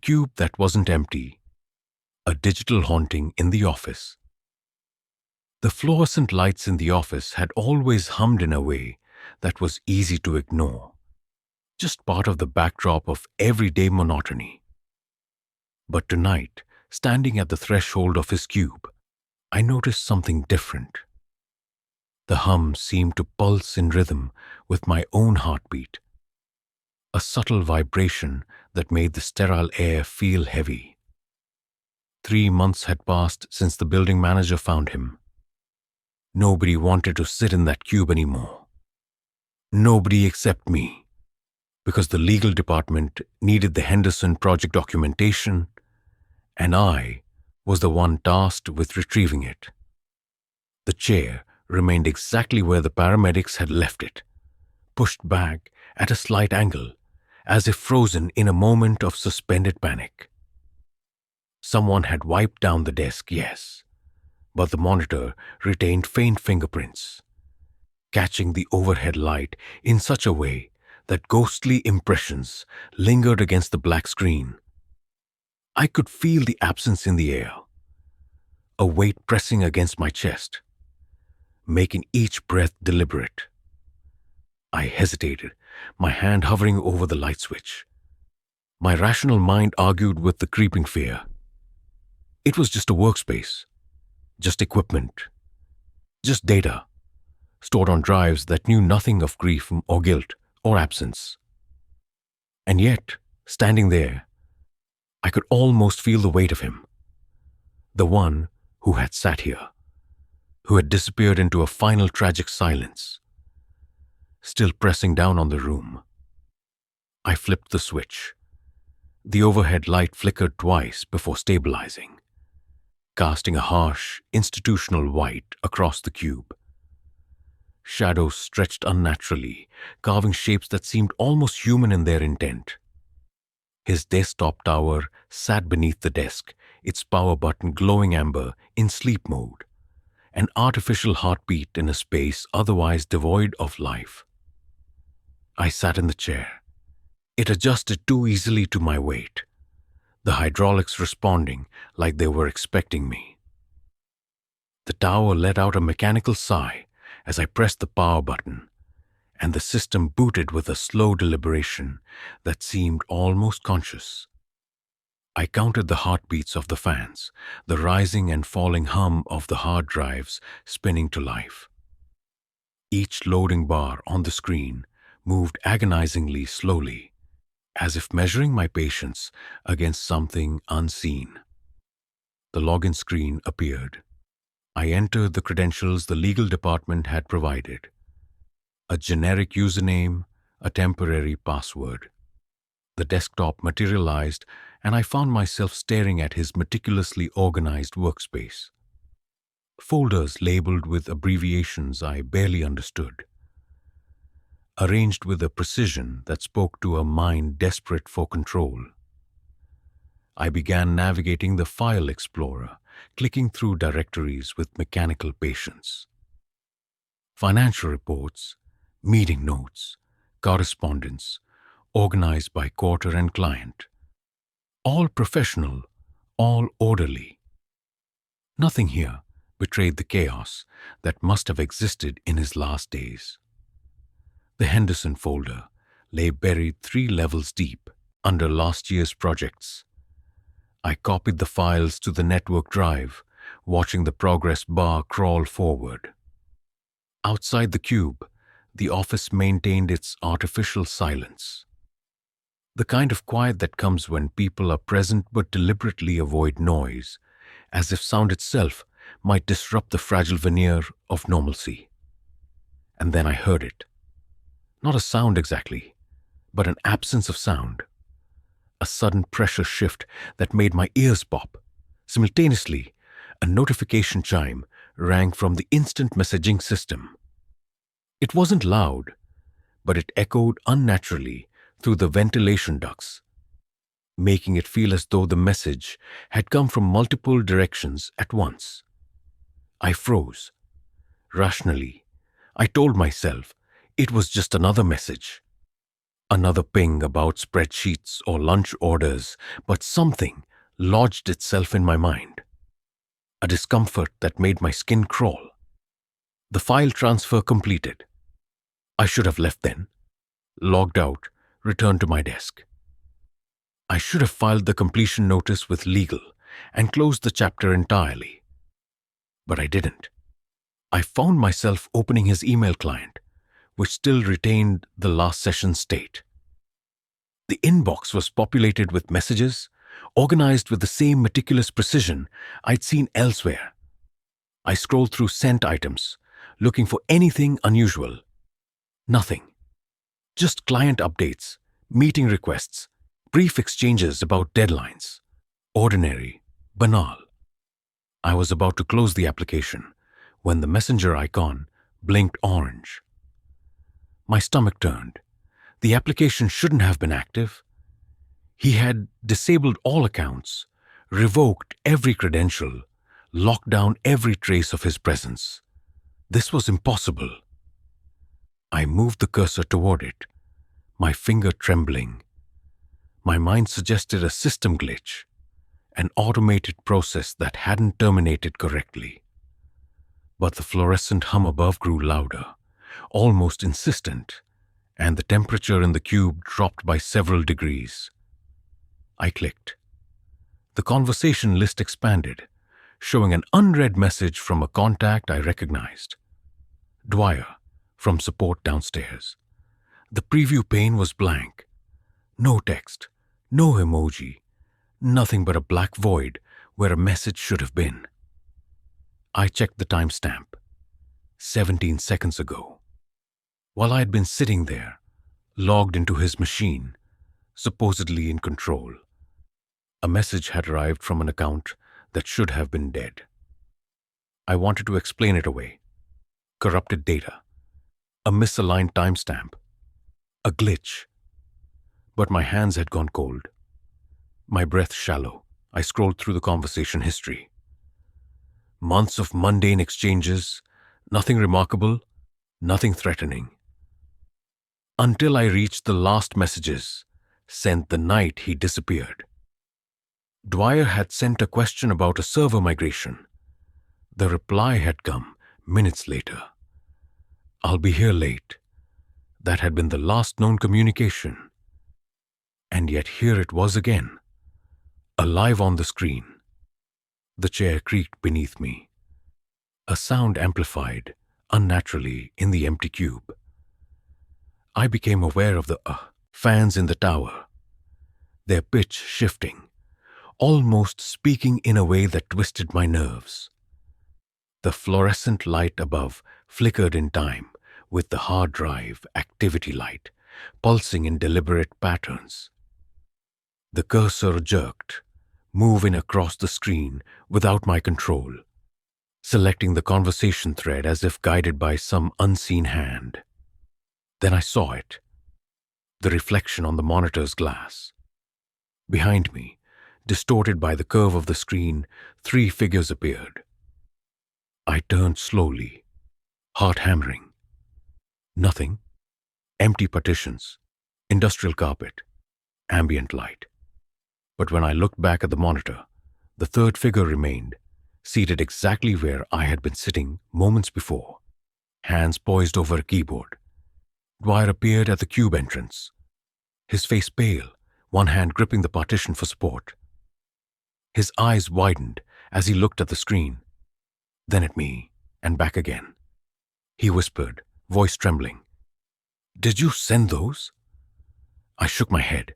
cube that wasn't empty, a digital haunting in the office. The fluorescent lights in the office had always hummed in a way that was easy to ignore, just part of the backdrop of everyday monotony. But tonight, standing at the threshold of his cube, I noticed something different. The hum seemed to pulse in rhythm with my own heartbeat, a subtle vibration that made the sterile air feel heavy. 3 months had passed since the building manager found him. Nobody wanted to sit in that cube anymore. Nobody except me, because the legal department needed the Henderson project documentation, and I was the one tasked with retrieving it. The chair remained exactly where the paramedics had left it, pushed back at a slight angle, as if frozen in a moment of suspended panic. Someone had wiped down the desk, yes, but the monitor retained faint fingerprints, catching the overhead light in such a way that ghostly impressions lingered against the black screen. I could feel the absence in the air, a weight pressing against my chest, making each breath deliberate. I hesitated, my hand hovering over the light switch. My rational mind argued with the creeping fear. It was just a workspace, just equipment, just data, stored on drives that knew nothing of grief or guilt or absence. And yet, standing there, I could almost feel the weight of him, the one who had sat here, who had disappeared into a final tragic silence, still pressing down on the room. I flipped the switch. The overhead light flickered twice before stabilizing, casting a harsh, institutional white across the cube. Shadows stretched unnaturally, carving shapes that seemed almost human in their intent. His desktop tower sat beneath the desk, its power button glowing amber in sleep mode, an artificial heartbeat in a space otherwise devoid of life. I sat in the chair. It adjusted too easily to my weight, the hydraulics responding like they were expecting me. The tower let out a mechanical sigh as I pressed the power button, and the system booted with a slow deliberation that seemed almost conscious. I counted the heartbeats of the fans, the rising and falling hum of the hard drives spinning to life. Each loading bar on the screen moved agonizingly slowly, as if measuring my patience against something unseen. The login screen appeared. I entered the credentials the legal department had provided. A generic username, a temporary password. The desktop materialized, and I found myself staring at his meticulously organized workspace. Folders labeled with abbreviations I barely understood, arranged with a precision that spoke to a mind desperate for control. I began navigating the file explorer, clicking through directories with mechanical patience. Financial reports, meeting notes, correspondence, organized by quarter and client. All professional, all orderly. Nothing here betrayed the chaos that must have existed in his last days. The Henderson folder lay buried 3 levels deep under last year's projects. I copied the files to the network drive, watching the progress bar crawl forward. Outside the cube, the office maintained its artificial silence. The kind of quiet that comes when people are present but deliberately avoid noise, as if sound itself might disrupt the fragile veneer of normalcy. And then I heard it. Not a sound exactly, but an absence of sound. A sudden pressure shift that made my ears pop. Simultaneously, a notification chime rang from the instant messaging system. It wasn't loud, but it echoed unnaturally through the ventilation ducts, making it feel as though the message had come from multiple directions at once. I froze. Rationally, I told myself it was just another message. Another ping about spreadsheets or lunch orders, but something lodged itself in my mind. A discomfort that made my skin crawl. The file transfer completed. I should have left then, logged out, returned to my desk. I should have filed the completion notice with legal and closed the chapter entirely. But I didn't. I found myself opening his email client, which still retained the last session state. The inbox was populated with messages, organized with the same meticulous precision I'd seen elsewhere. I scrolled through sent items, looking for anything unusual. Nothing. Just client updates, meeting requests, brief exchanges about deadlines. Ordinary, banal. I was about to close the application when the messenger icon blinked orange. My stomach turned. The application shouldn't have been active. He had disabled all accounts, revoked every credential, locked down every trace of his presence. This was impossible. I moved the cursor toward it, my finger trembling. My mind suggested a system glitch, an automated process that hadn't terminated correctly. But the fluorescent hum above grew louder, almost insistent, and the temperature in the cube dropped by several degrees. I clicked. The conversation list expanded, showing an unread message from a contact I recognized. Dwyer, from support downstairs. The preview pane was blank. No text, no emoji, nothing but a black void where a message should have been. I checked the timestamp. 17 seconds ago. While I had been sitting there, logged into his machine, supposedly in control, a message had arrived from an account that should have been dead. I wanted to explain it away. Corrupted data, a misaligned timestamp, a glitch. But my hands had gone cold. My breath shallow. I scrolled through the conversation history. Months of mundane exchanges, nothing remarkable, nothing threatening. Until I reached the last messages, sent the night he disappeared. Dwyer had sent a question about a server migration. The reply had come minutes later. I'll be here late. That had been the last known communication. And yet here it was again, alive on the screen. The chair creaked beneath me. A sound amplified, unnaturally, in the empty cube. I became aware of the fans in the tower, their pitch shifting, almost speaking in a way that twisted my nerves. The fluorescent light above flickered in time with the hard drive activity light, pulsing in deliberate patterns. The cursor jerked, moving across the screen without my control, selecting the conversation thread as if guided by some unseen hand. Then I saw it, the reflection on the monitor's glass. Behind me, distorted by the curve of the screen, 3 figures appeared. I turned slowly, heart hammering. Nothing. Empty partitions, industrial carpet, ambient light. But when I looked back at the monitor, the 3rd figure remained, seated exactly where I had been sitting moments before, hands poised over a keyboard. Dwyer appeared at the cube entrance, his face pale, one hand gripping the partition for support. His eyes widened as he looked at the screen, then at me, and back again. He whispered, voice trembling, "Did you send those?" I shook my head.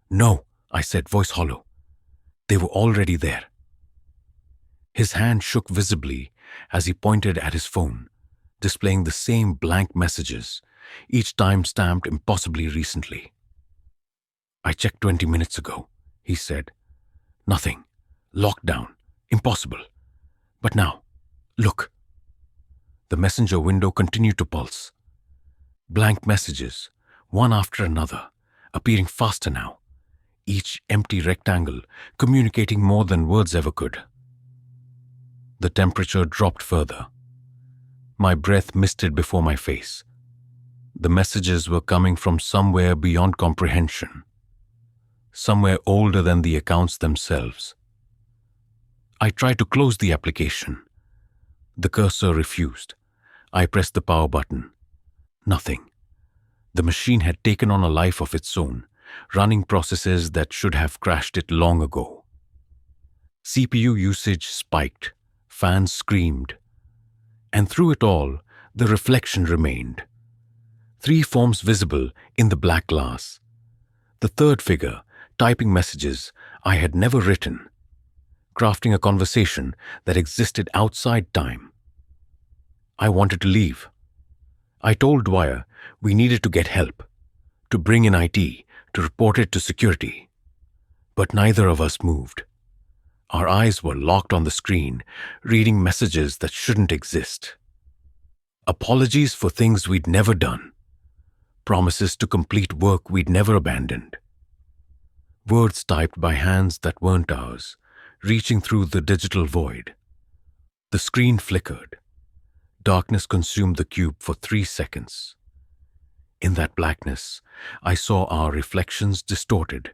"No," I said, voice hollow. "They were already there." His hand shook visibly as he pointed at his phone, displaying the same blank messages, each time stamped impossibly recently. "I checked 20 minutes ago," he said. "Nothing. Lockdown. Impossible. But now, look." The messenger window continued to pulse. Blank messages, one after another, appearing faster now, each empty rectangle communicating more than words ever could. The temperature dropped further. My breath misted before my face. The messages were coming from somewhere beyond comprehension, somewhere older than the accounts themselves. I tried to close the application. The cursor refused. I pressed the power button. Nothing. The machine had taken on a life of its own, running processes that should have crashed it long ago. CPU usage spiked, fans screamed, and through it all, the reflection remained. 3 forms visible in the black glass. The third figure, typing messages I had never written, crafting a conversation that existed outside time. I wanted to leave. I told Dwyer we needed to get help, to bring in IT, to report it to security. But neither of us moved. Our eyes were locked on the screen, reading messages that shouldn't exist. Apologies for things we'd never done. Promises to complete work we'd never abandoned. Words typed by hands that weren't ours, reaching through the digital void. The screen flickered. Darkness consumed the cube for 3 seconds. In that blackness, I saw our reflections distorted,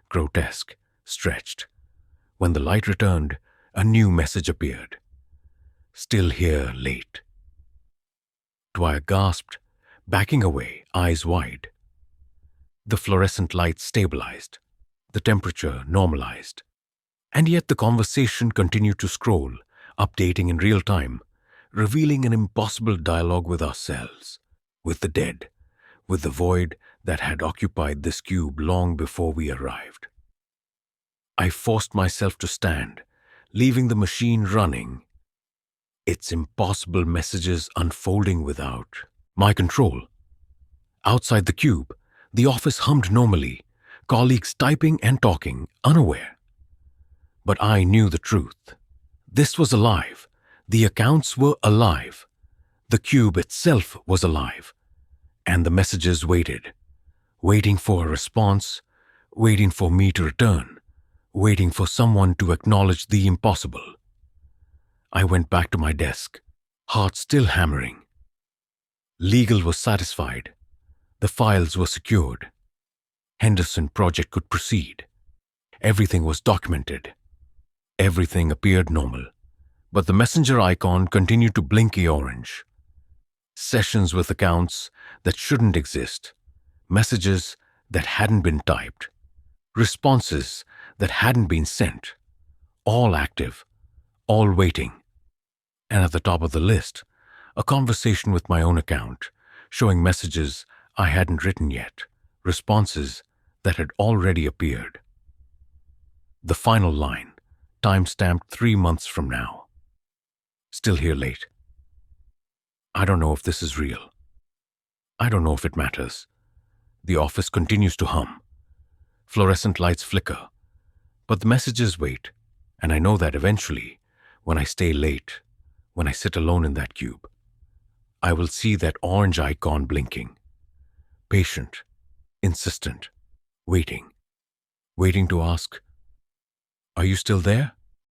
grotesque, stretched. When the light returned, a new message appeared. Still here late. Dwyer gasped, backing away, eyes wide. The fluorescent light stabilized. The temperature normalized. And yet the conversation continued to scroll, updating in real time, revealing an impossible dialogue with ourselves, with the dead, with the void that had occupied this cube long before we arrived. I forced myself to stand, leaving the machine running, its impossible messages unfolding without my control. Outside the cube, the office hummed normally, colleagues typing and talking, unaware. But I knew the truth. This was alive. The accounts were alive. The cube itself was alive. And the messages waited, waiting for a response, waiting for me to return, waiting for someone to acknowledge the impossible. I went back to my desk, heart still hammering. Legal was satisfied. The files were secured. Henderson project could proceed. Everything was documented. Everything appeared normal. But the messenger icon continued to blink orange. Sessions with accounts that shouldn't exist. Messages that hadn't been typed. Responses that hadn't been sent. All active. All waiting. And at the top of the list, a conversation with my own account, showing messages I hadn't written yet, responses that had already appeared. The final line, time-stamped 3 months from now. Still here late. I don't know if this is real. I don't know if it matters. The office continues to hum. Fluorescent lights flicker. But the messages wait, and I know that eventually, when I stay late, when I sit alone in that cube, I will see that orange icon blinking. Patient, insistent, waiting to ask, "Are you still there?"